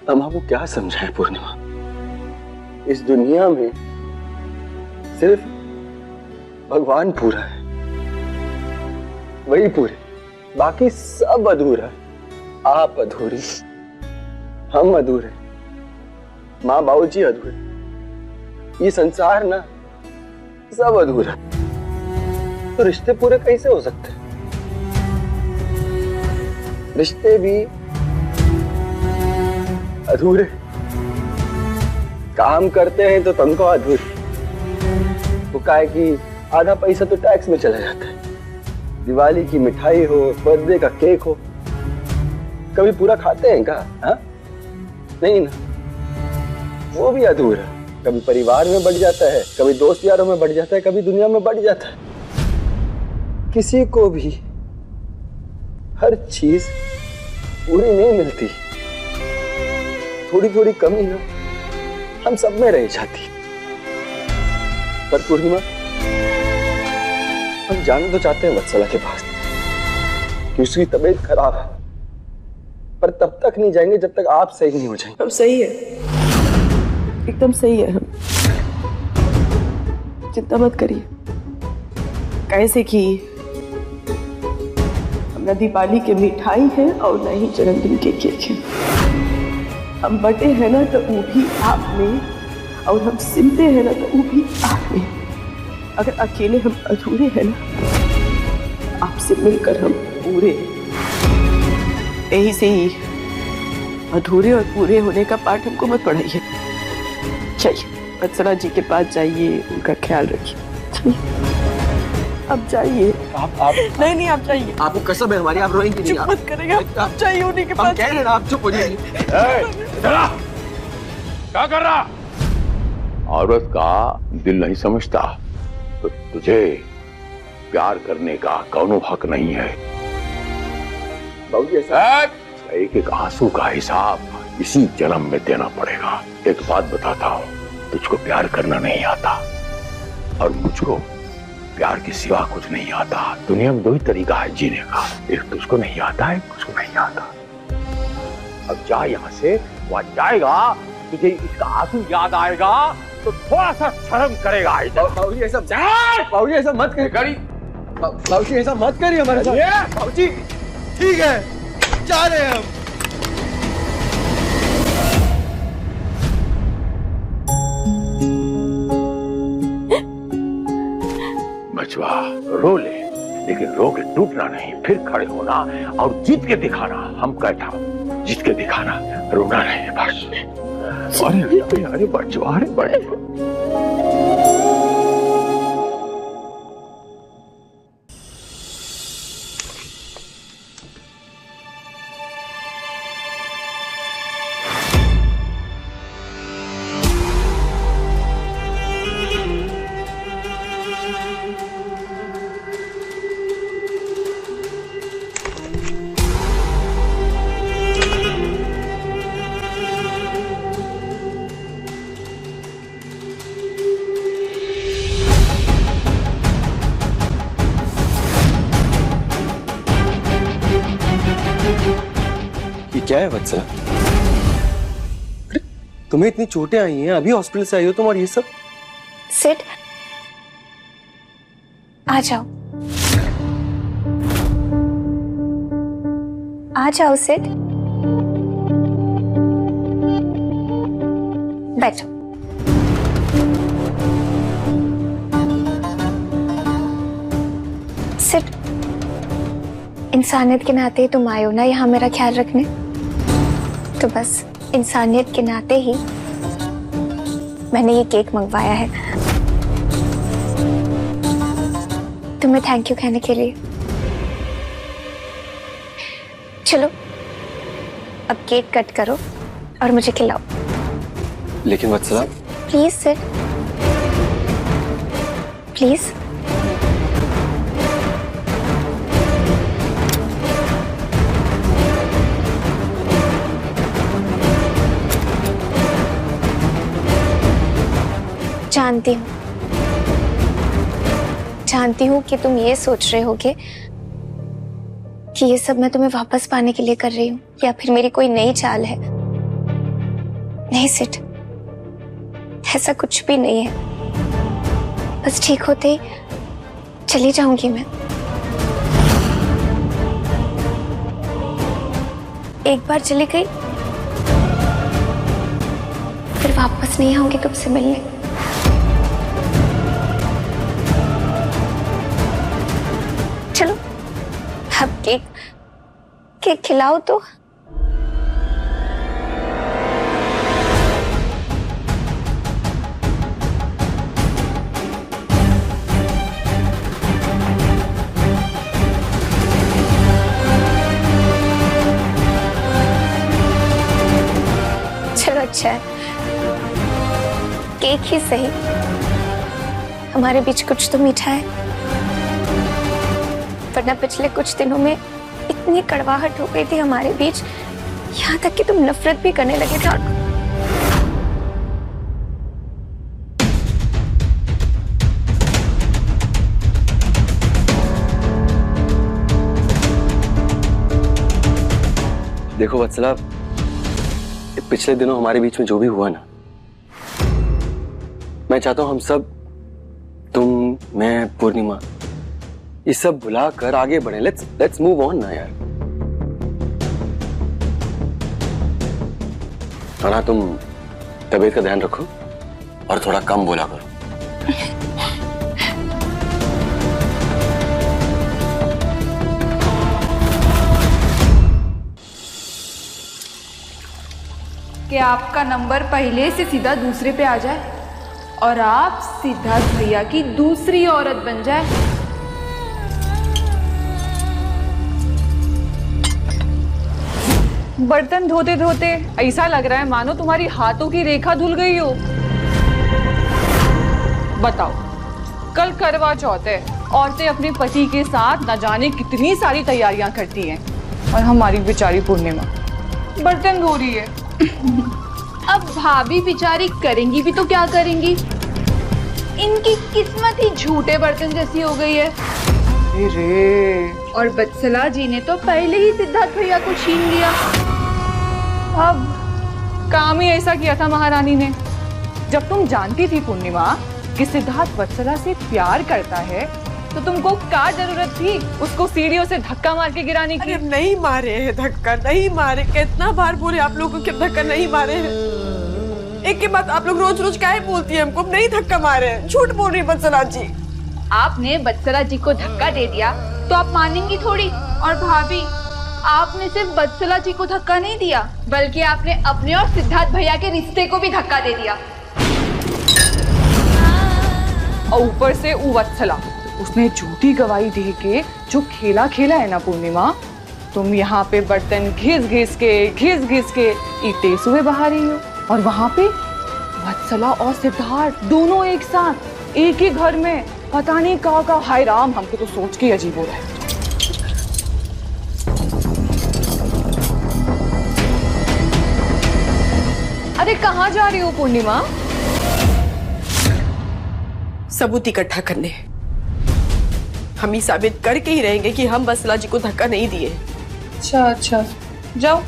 हम आपको क्या समझाएं पूर्णिमा? इस दुनिया में सिर्फ भगवान पूरा है, वही पूरे, बाकी सब अधूरा है। आप अधूरी, हम अधूरे, माँ बाबूजी अधूरे, ये संसार ना सब अधूरा। तो रिश्ते पूरे कैसे हो सकते हैं? रिश्ते भी अधूरे। काम करते हैं तो तनख्वाह अधूरी, वो काहे कि आधा पैसा तो टैक्स में चला जाता है। दिवाली की मिठाई हो, बर्थडे का केक हो, कभी पूरा खाते हैं क्या? हाँ नहीं ना, वो भी अधूरा। कभी परिवार में बढ़ जाता है, कभी दोस्त यारों में बढ़ जाता है, कभी दुनिया में बढ़ जाता है। किसी को भी हर चीज पूरी नहीं मिलती, थोड़ी थोड़ी कमी ना हम सब में रह जाती। पर पूर्णिमा, हम जाना तो चाहते हैं वत्सला के पास कि उसकी तबीयत खराब है, पर तब तक नहीं जाएंगे जब तक आप सही नहीं हो जाएंगे। हम सही है, एकदम सही है। हम चिंता मत करिए। कैसे कि न दिवाली के मिठाई है और न ही जन्मदिन के केक है। हम बटे हैं ना तो वो भी आप में, और हम सिमटे हैं ना तो वो भी आप में। अगर अकेले हम अधूरे हैं ना, आपसे मिलकर हम पूरे। यही से ही अधूरे और पूरे होने का पाठ हमको मत पढ़ाइए। चाहिए वत्सला जी के पास जाइए, उनका ख्याल रखिए। चाहिए अब जाइए। आप नहीं आप जाइए। आपको कसम है हमारी, आप रोएंगे नहीं। चुप मत करेंगे, आप चाहिए उन्हीं के पास। कह रहे हैं आप चुप हो जाइए। क्या कर रहा? औरत का दिल नहीं समझता तो तुझे प्यार करने का कौनो हक नहीं है। बाबूजी ऐसा एक एक आंसू का हिसाब इसी जन्म में देना पड़ेगा। एक बात बताता हूँ, तुझको प्यार करना नहीं आता और मुझको प्यार के सिवा कुछ नहीं आता। दुनिया में दो ही तरीका है जीने का, एक तुझको नहीं आता है, मुझको नहीं आता। अब जा यहाँ से, वहां जाएगा तुझे इसका आंसू याद आएगा तो थोड़ा सा शर्म करेगा। बाबूजी ऐसा, बाबूजी ऐसा मत करिए। बाबूजी ऐसा मत करिए हमारे साथ। बाबूजी ठीक है, जा रहे हैं हम। बचवा रो ले, लेकिन रो के टूटना नहीं, फिर खड़े होना और जीत के दिखाना। हम कहता जीत के दिखाना, रोना नहीं बस। अरे अरे अरे बचवा, अरे बचवा। क्या है वत्सला? तुम्हें इतनी चोटें आई हैं, अभी हॉस्पिटल से आई हो तुम, और ये सब? सिड, आ जाओ, आ जाओ सिड, बैठो। सिड, इंसानियत के नाते ही तुम आए हो ना यहाँ मेरा ख्याल रखने, तो बस इंसानियत के नाते ही मैंने ये केक मंगवाया है तुम्हें थैंक यू कहने के लिए। चलो अब केक कट करो और मुझे खिलाओ। लेकिन वत्सला, प्लीज सिड, प्लीज। जानती हूँ कि तुम ये सोच रहे होगे कि ये सब मैं तुम्हें वापस पाने के लिए कर रही हूँ, या फिर मेरी कोई नई चाल है। नहीं सिड, ऐसा कुछ भी नहीं है। बस ठीक होते ही चली जाऊंगी मैं। एक बार चली गई फिर वापस नहीं आऊंगी तुमसे मिलने। चलो अब केक खिलाओ तो। चलो अच्छा है, केक ही सही, हमारे बीच कुछ तो मीठा है, वरना पिछले कुछ दिनों में इतनी कड़वाहट हो गई थी हमारे बीच, यहाँ तक कि तुम नफरत भी करने लगे थे। और देखो वत्सला, पिछले दिनों हमारे बीच में जो भी हुआ ना, मैं चाहता हूं हम सब, तुम, मैं, पूर्णिमा, ये सब भुला कर आगे बढ़े। लेट्स मूव ऑन ना यार। ताना, तुम तबीयत का ध्यान रखो और थोड़ा कम बोला करो। कि आपका नंबर पहले से सीधा दूसरे पे आ जाए और आप सिद्धार्थ भैया की दूसरी औरत बन जाए। बर्तन धोते धोते ऐसा लग रहा है मानो तुम्हारी हाथों की रेखा धुल गई हो। बताओ, कल करवा चौथ है, औरतें अपने पति के साथ न जाने कितनी सारी तैयारियां करती हैं और हमारी बेचारी पूर्णिमा बर्तन धो रही है। अब भाभी बेचारी करेंगी भी तो क्या करेंगी, इनकी किस्मत ही झूठे बर्तन जैसी हो गई है। अरे, और बत्सला जी ने तो पहले ही सिद्धार्थ भैया को छीन लिया। अब काम ही ऐसा किया था महारानी ने। जब तुम जानती थी पूर्णिमा कि सिद्धार्थ बत्सला से प्यार करता है, तो तुमको क्या जरूरत थी उसको सीढ़ियों से धक्का मार के गिराने की? अरे नहीं मारे हैं धक्का, नहीं मारे। कितना बार बोले आप लोगों को धक्का नहीं मारे हैं। एक के बाद आप लोग रोज रोज काहे बोलती है हमको? नहीं धक्का मारे हैं, झूठ बोल रही बत्सला जी। आपने बत्सला जी को धक्का दे दिया तो आप मानेंगी थोड़ी। और भाभी, आपने सिर्फ बत्सला जी को धक्का नहीं दिया, बल्कि आपने अपने और सिद्धार्थ भैया के रिश्ते को भी धक्का दे दिया। और ऊपर से वत्सला, उसने झूठी गवाही दे के जो खेला खेला है ना पूर्णिमा, तुम यहाँ पे बर्तन घिस घिस के ईंटें सुबह बहा रही हो, और वहाँ पे वत्सला और सिद्धार्थ दोनों एक साथ एक ही घर में, पता नहीं का। हाय राम, हमको तो सोच के अजीब हो रहा है। अरे कहाँ जा रही हो पूर्णिमा? सबूत इकट्ठा करने। हम ही साबित करके ही रहेंगे कि हम बत्सला जी को धक्का नहीं दिए। अच्छा, जाओ।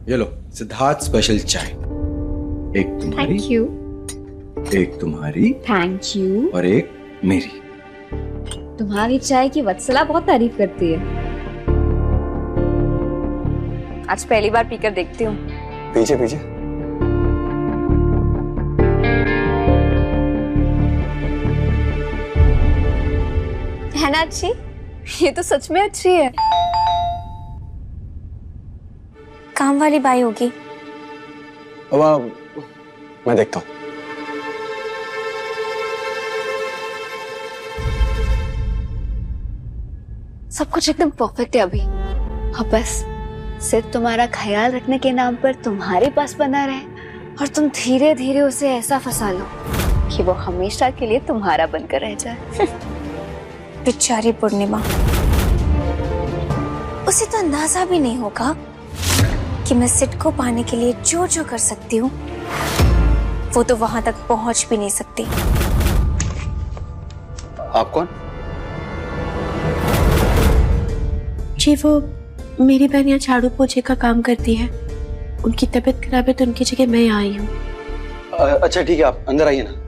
ये लो सिद्धार्थ स्पेशल चाय। एक तुम्हारी, थैंक यू। एक तुम्हारी, थैंक यू। और एक मेरी। तुम्हारी चाय की वत्सला बहुत तारीफ करती है। आज पहली बार पीकर देखती हूँ। पीछे पीछे। है ना अच्छी? ये तो सच में अच्छी है। काम वाली बाई होगी। अब मैं देखता हूँ। सब कुछ एकदम परफेक्ट है अभी। अब बस सिर्फ तुम्हारा ख्याल रखने के नाम पर तुम्हारे पास बना रहे, और तुम धीरे धीरे उसे ऐसा फंसा लो कि वो हमेशा के लिए तुम्हारा बनकर रह जाए। बेचारी पूर्णिमा, उसे तो अंदाजा भी नहीं होगा कि मैं सिड को पाने के लिए जो जो कर सकती हूँ वो तो वहां तक पहुंच भी नहीं सकती। आप कौन? जी वो मेरी बहन यहाँ झाड़ू पोछे का काम करती है, उनकी तबीयत खराब है तो उनकी जगह मैं यहाँ आई हूँ। अच्छा ठीक है, आप अंदर आइए ना।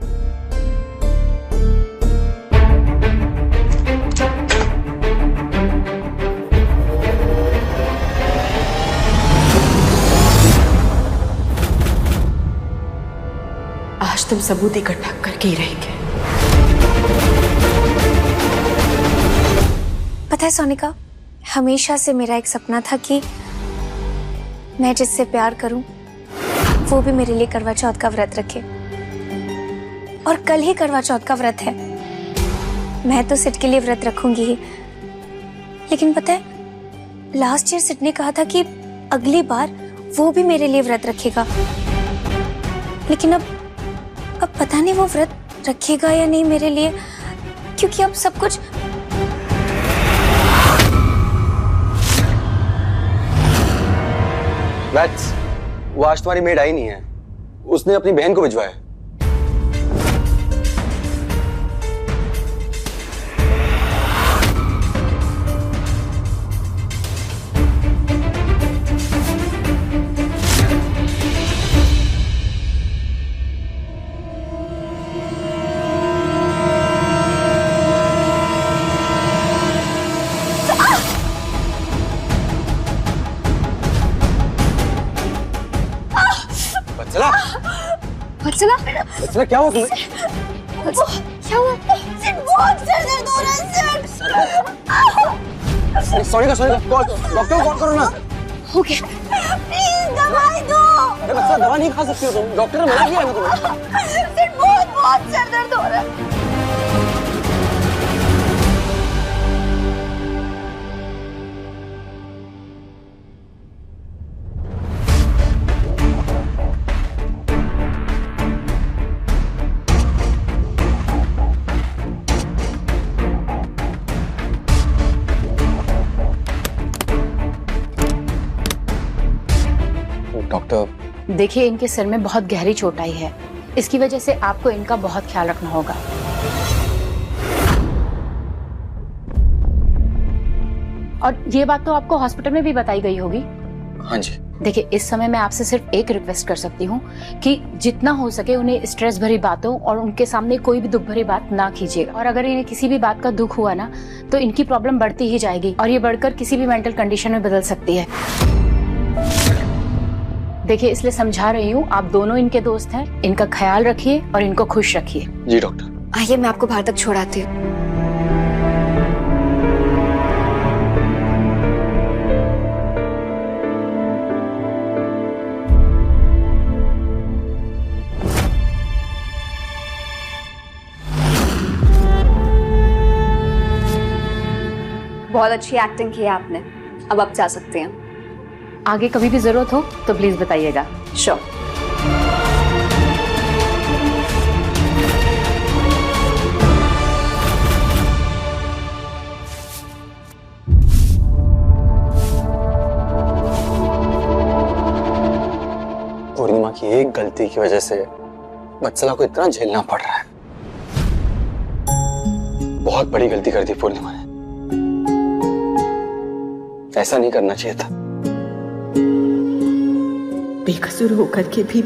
आज तुम सबूत इकट्ठा करके ही रहेंगे। पता है सोनिका, हमेशा से मेरा एक सपना था कि मैं जिससे प्यार करूं वो भी मेरे लिए करवा चौथ का व्रत रखे। और कल ही करवा चौथ का व्रत है। मैं तो सिड के लिए व्रत रखूंगी ही, लेकिन पता है लास्ट ईयर सिड ने कहा था कि अगली बार वो भी मेरे लिए व्रत रखेगा। लेकिन अब पता नहीं वो व्रत रखेगा या नहीं मेरे लिए, क्योंकि अब सब कुछ वो आज तुम्हारी मेड आई नहीं है, उसने अपनी बहन को भिजवाया। वत्सला, वत्सला क्या हुआ तुम्हें? क्या हुआ? बहुत सर दर्द हो रहा है सर। सोनिका डॉक्टर को कॉल करो ना। हो गया। प्लीज दवाई दो। अरे बच्चा दवा नहीं खा सकती हो तुम, डॉक्टर ने मना किया है तुम्हें। सर बहुत सर दर्द हो रहा है। डॉक्टर देखिए, इनके सिर में बहुत गहरी चोट आई है, इसकी वजह से आपको इनका बहुत ख्याल रखना होगा। और ये बात तो आपको हॉस्पिटल में भी बताई गई होगी। हाँ जी। देखिए, इस समय मैं आपसे सिर्फ एक रिक्वेस्ट कर सकती हूँ कि जितना हो सके उन्हें स्ट्रेस भरी बातों और उनके सामने कोई भी दुख भरी बात ना कीजिएगा। और अगर इन्हें किसी भी बात का दुख हुआ ना तो इनकी प्रॉब्लम बढ़ती ही जाएगी और ये बढ़कर किसी भी मेंटल कंडीशन में बदल सकती है। देखिए, इसलिए समझा रही हूँ, आप दोनों इनके दोस्त हैं, इनका ख्याल रखिए और इनको खुश रखिए। जी डॉक्टर। आइए मैं आपको बाहर तक छोड़ाती हूँ। बहुत अच्छी एक्टिंग की है आपने, अब आप जा सकते हैं। आगे कभी भी जरूरत हो तो प्लीज बताइएगा। श्योर। पूर्णिमा की एक गलती की वजह से वत्सला को इतना झेलना पड़ रहा है। बहुत बड़ी गलती कर दी पूर्णिमा ने, ऐसा नहीं करना चाहिए था। बेकसूर होकर के भी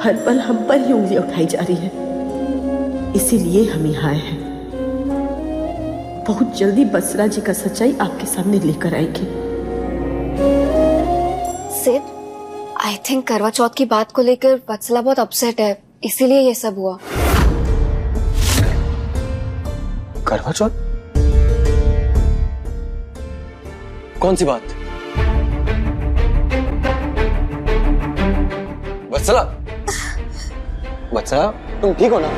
हर पल हम पर ही उंगलियां उठाई जा रही है, इसीलिए हम यहाँ आए हैं। बहुत जल्दी बसरा जी का सच्चाई आपके सामने लेकर आएंगे। सिड, आई थिंक करवा चौथ की बात को लेकर वत्सला बहुत अपसेट है, इसीलिए ये सब हुआ। करवा चौथ? कौन सी बात? वत्सला, वत्सला तुम ठीक हो ना?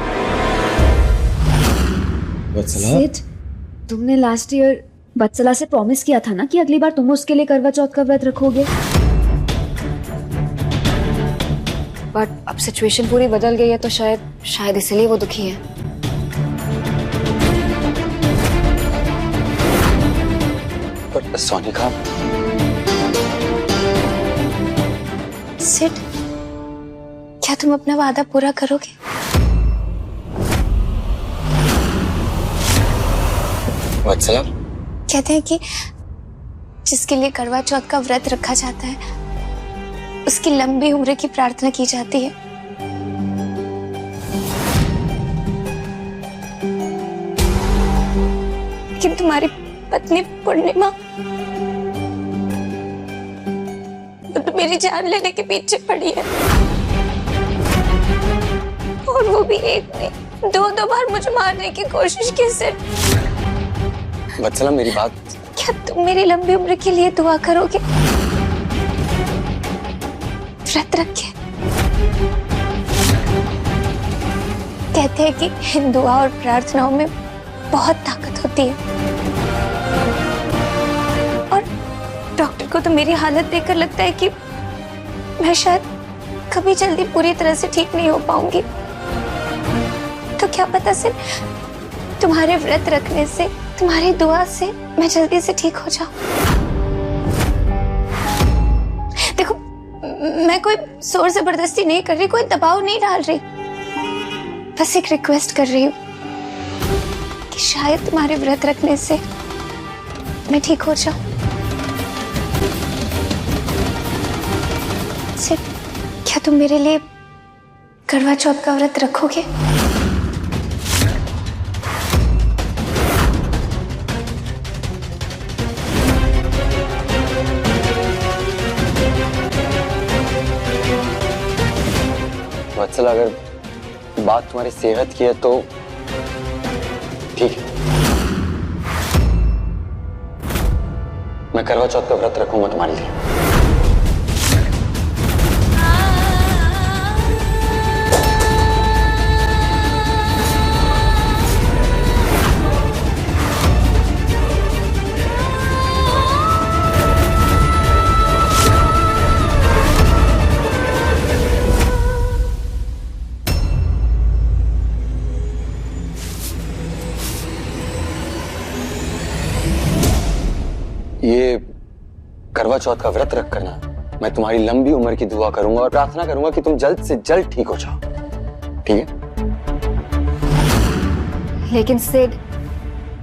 वत्सला? सिड, तुमने लास्ट ईयर वत्सला से प्रॉमिस किया था ना कि अगली बार तुम उसके लिए करवा चौथ का व्रत रखोगे। बट अब सिचुएशन पूरी बदल गई है तो शायद इसलिए वो दुखी है। पर सोनिका, सिड, क्या तुम अपना वादा पूरा करोगे? वत्सला, कहते हैं कि जिसके लिए करवा चौथ का व्रत रखा जाता है उसकी लंबी उम्र की प्रार्थना की जाती है। लेकिन तुम्हारी पत्नी पूर्णिमा वो तो मेरी जान लेने के पीछे पड़ी है, और वो भी एक नहीं दो बार मुझे मारने की कोशिश की। सिर्फ वत्सला मेरी बात, क्या तुम मेरी लंबी उम्र के लिए दुआ करोगे व्रत रख के? कहते हैं कि इन दुआ और प्रार्थनाओं में बहुत ताकत होती है, और डॉक्टर को तो मेरी हालत देखकर लगता है कि मैं शायद कभी जल्दी पूरी तरह से ठीक नहीं हो पाऊंगी। तो क्या पता सिर्फ तुम्हारे व्रत रखने से, तुम्हारी दुआ से मैं जल्दी से ठीक हो जाऊं। देखो, मैं कोई जोर जबरदस्ती नहीं कर रही, कोई दबाव नहीं डाल रही, बस एक रिक्वेस्ट कर रही हूँ कि शायद तुम्हारे व्रत रखने से मैं ठीक हो जाऊं। सिर्फ क्या तुम मेरे लिए करवा चौथ का व्रत रखोगे? वत्सला, अगर बात तुम्हारी सेहत की है तो ठीक है, मैं करवा चौथ का व्रत रखूंगा तुम्हारे लिए। ये करवा चौथ का व्रत रख करना, मैं तुम्हारी लंबी उम्र की दुआ करूंगा और प्रार्थना करूंगा कि तुम जल्द से जल्द ठीक हो जाओ, ठीक है? लेकिन सिड,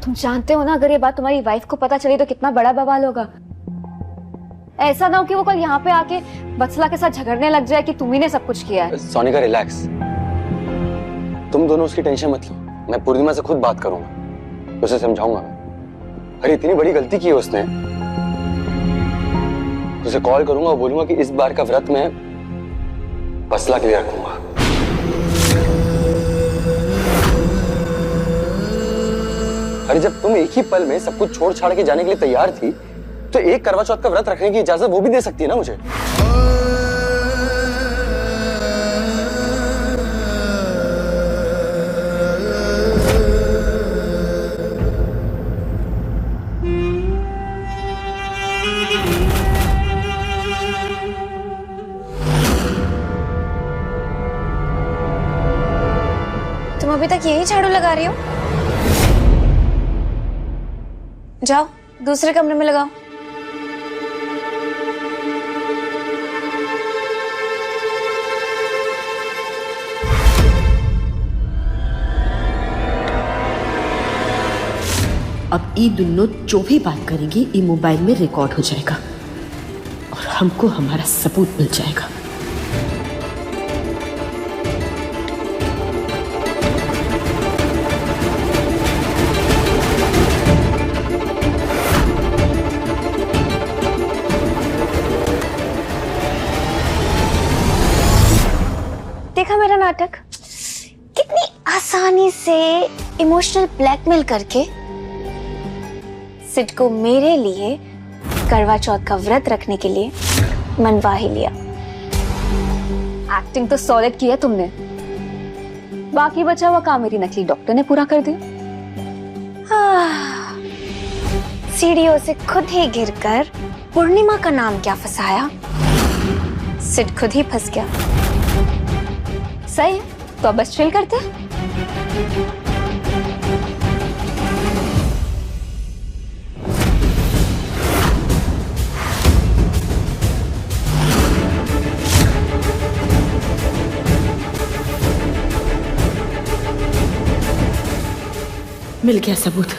तुम जानते हो ना, अगर ये बात तुम्हारी वाइफ को पता चली तो कितना बड़ा बवाल होगा। ऐसा ना हो कि वो कल यहाँ पे आके वत्सला के साथ झगड़ने लग जाए कि तुम ही ने सब कुछ किया है। सोनिका, रिलैक्स, तुम दोनों उसकी टेंशन मत लो, मैं पूर्णिमा से खुद बात करूंगा, उसे समझाऊंगा। अरे इतनी बड़ी गलती की है उसने, उसे कॉल करूंगा और बोलूंगा कि इस बार का व्रत मैं वत्सला के लिए रखूंगा। अरे जब तुम एक ही पल में सब कुछ छोड़ छाड़ के जाने के लिए तैयार थी, तो एक करवा चौथ का व्रत रखने की इजाजत वो भी दे सकती है ना मुझे। तुम अभी तक यही झाड़ू लगा रही हो? जाओ दूसरे कमरे में लगाओ। अब ये दोनों जो भी बात करेंगी ये मोबाइल में रिकॉर्ड हो जाएगा और हमको हमारा सबूत मिल जाएगा। देखा मेरा नाटक? कितनी आसानी से इमोशनल ब्लैकमेल करके सिड को मेरे लिए करवा चौथ का व्रत रखने के लिए मनवा ही लिया। एक्टिंग तो सॉलिड की है तुमने, बाकी बचा हुआ काम मेरी नकली डॉक्टर ने पूरा कर दिया। सीढ़ियों से खुद ही गिरकर पूर्णिमा का नाम क्या फंसाया, सिड खुद ही फंस गया। सही है, तो अब बस चिल करते हैं। मिल गया सबूत।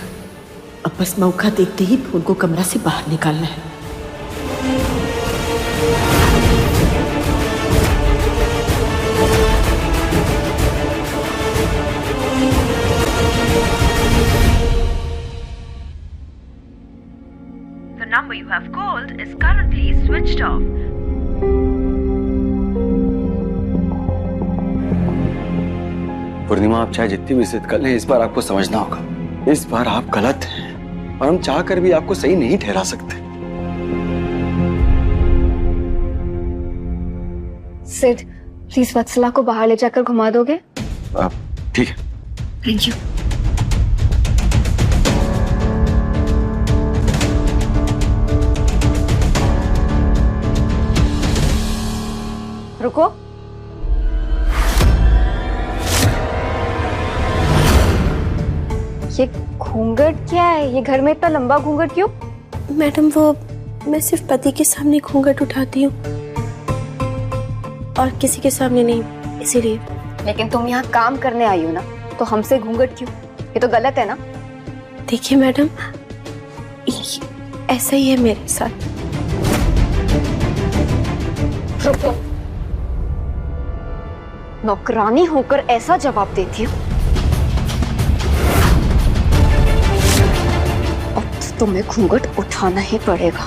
अब बस मौका देखते ही फोन को कमरा से बाहर निकालना है। The number you have called is currently switched off. पूर्णिमा, आप चाहे जितनी भी जिद कर लें, इस बार आपको समझना होगा, इस बार आप गलत हैं और हम चाह कर भी आपको सही नहीं ठहरा सकते। सिड, प्लीज वत्सला को बाहर ले जाकर घुमा दोगे? ठीक है। Thank you. रुको। ये घूंघट क्या है? ये घर में इतना लंबा घूंघट क्यों? मैडम, वो मैं सिर्फ पति के सामने घूंघट उठाती हूँ और किसी के सामने नहीं, इसीलिए। लेकिन तुम यहाँ काम करने आई हो ना, तो हमसे घूंघट क्यों? ये तो गलत है ना। देखिए मैडम, ऐसा ही है मेरे साथ। रुको। नौकरानी होकर ऐसा जवाब देती हो? अब तो तुम्हें घूंघट उठाना ही पड़ेगा।